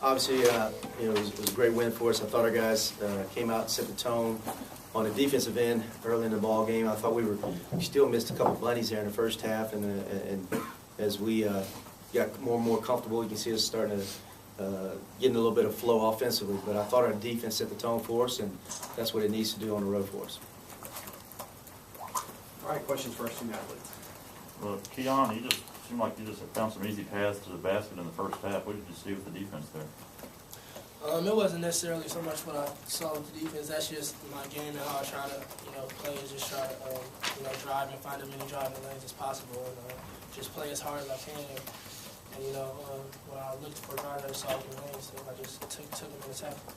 Obviously, it was a great win for us. I thought our guys came out and set the tone on the defensive end early in the ball game. I thought we still missed a couple of bunnies there in the first half, and as we got more and more comfortable, you can see us starting to getting a little bit of flow offensively. But I thought our defense set the tone for us, and that's what it needs to do on the road for us. All right, questions for our student athletes. Well, Keion, you just seemed like you just found some easy paths to the basket in the first half. What did you see with the defense there? It wasn't necessarily so much what I saw with the defense. That's just my game and how I try to, play is just try to, drive and find as many driving lanes as possible and just play as hard as I can. And when I looked for guys that saw open lanes, so I just took them in the tackle.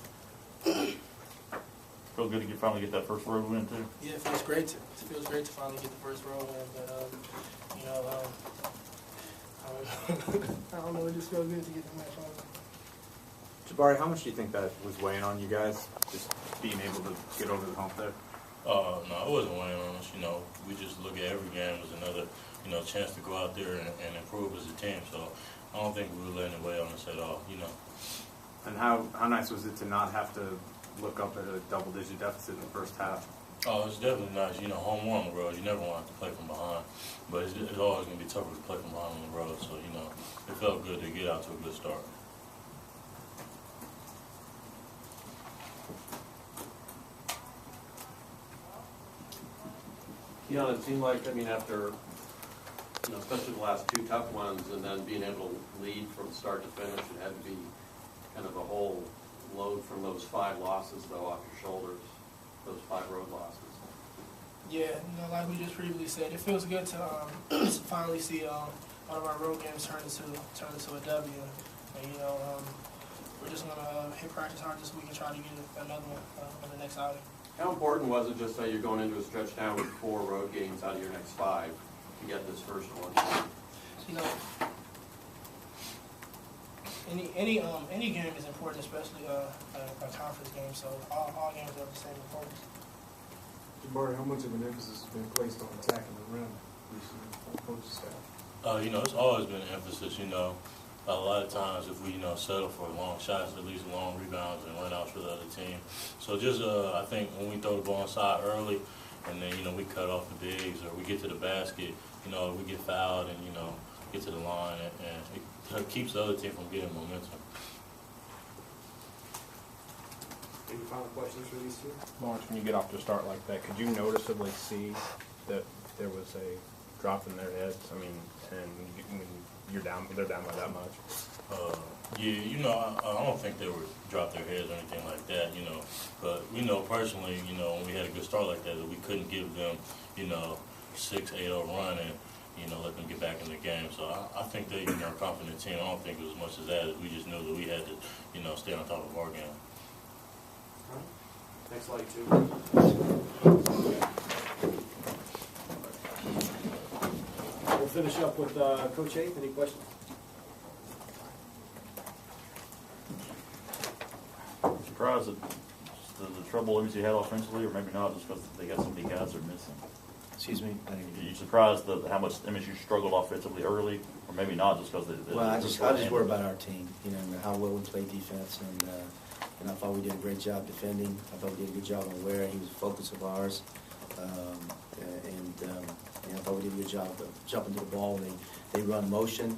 Feel good to finally get that first road win too. Yeah, it feels great to. It feels great to finally get the first road win, but I don't know. It just feels good to get the match on. Jabari, how much do you think that was weighing on you guys, just being able to get over the hump there? No, it wasn't weighing on us. We just look at every game as another, chance to go out there and improve as a team. So I don't think we were letting it weigh on us at all. And how nice was it to not have to look up at a double-digit deficit in the first half? Oh, it's definitely nice. Home or on the road, you never want to play from behind. But it's always going to be tougher to play from behind on the road. So, it felt good to get out to a good start. Keion, it seemed like, after, especially the last two tough ones, and then being able to lead from start to finish, it had to be kind of a whole load from those 5 losses, though, off your shoulders, those 5 road losses. Yeah, like we just previously said, it feels good to finally see one of our road games turn into a W. And, we're just going to hit practice hard this week and try to get another one on the next outing. How important was it just that you're going into a stretch now with 4 road games out of your next 5 to get this first one? Any game is important, especially a conference game. So all games are the same importance. Jabari, how much of an emphasis has been placed on attacking the rim recently on the coaching staff? It's always been an emphasis. A lot of times if we, settle for long shots, at least long rebounds and run outs for the other team. So just, I think when we throw the ball inside early and then, we cut off the bigs or we get to the basket, we get fouled and, get to the line and it keeps the other team from getting momentum. Any final questions for these two? Lawrence, when you get off to a start like that, could you noticeably see that there was a drop in their heads? When they're down by that much. I don't think they would drop their heads or anything like that, But we know personally, when we had a good start like that we couldn't give them, 6-8-0 run and, let them get back in the game. So I think they, are a confident team. I don't think it was as much as that. We just knew that we had to, stay on top of our game. All right. Next slide, too. We'll finish up with Coach Haith. Any questions? Surprised at the trouble Uzi had offensively, or maybe not, just because they got so many guys they're missing. Excuse me? Are you surprised how much MSU struggled offensively early, or maybe not, just because they Well, I just worry about our team, how well we play defense, and I thought we did a great job defending. I thought we did a good job on Ware. He was a focus of ours. I thought we did a good job of jumping to the ball. They run motion.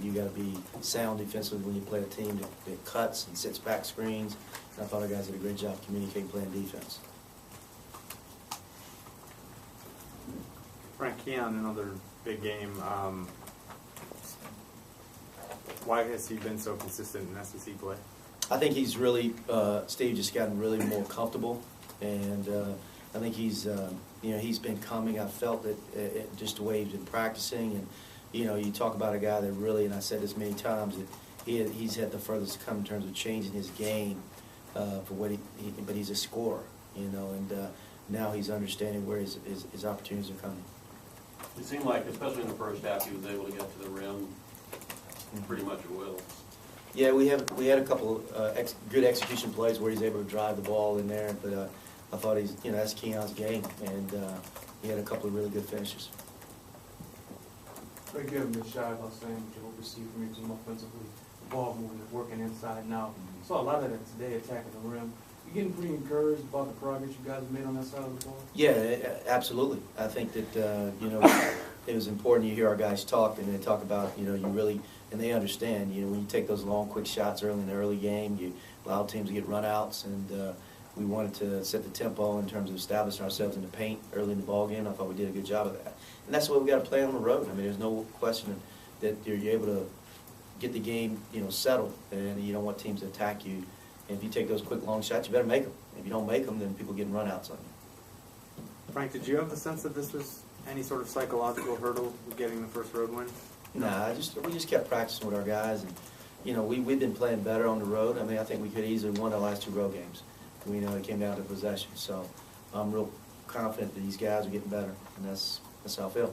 You got to be sound defensively when you play a team that cuts and sits back screens. And I thought our guys did a great job communicating, playing defense. Frank, Keion, another big game. Why has he been so consistent in SEC play? I think he's really, Steve just gotten really more comfortable, and I think he's been coming. I felt that just the way he's been practicing, and you talk about a guy that really, and I said this many times, that he's had the furthest come in terms of changing his game for what but he's a scorer, and now he's understanding where his opportunities are coming. It seemed like, especially in the first half, he was able to get to the rim pretty much at will. Yeah, we had a couple good execution plays where he's able to drive the ball in there, but I thought that's Keion's game, and he had a couple of really good finishes. Greg, you haven't been shy about saying what you hope to see from your team offensively ball movement, working inside and out. Saw a lot of that today, attacking the rim. You getting pretty encouraged about the progress you guys have made on that side of the ball? Yeah, absolutely. I think that, it was important you hear our guys talk, and they talk about, you really, and they understand, when you take those long, quick shots early in the early game, you allow teams to get runouts, and we wanted to set the tempo in terms of establishing ourselves in the paint early in the ball game. I thought we did a good job of that. And that's what we got to play on the road. I mean, there's no question that you're able to get the game, settled, and you don't want teams to attack you. And if you take those quick, long shots, you better make them. If you don't make them, then people getting runouts on you. Frank, did you have the sense that this was any sort of psychological hurdle with getting the first road win? Nah, we just kept practicing with our guys, and we've been playing better on the road. I mean, I think we could easily won our last 2 road games. It came down to possession. So I'm real confident that these guys are getting better, and that's how I feel.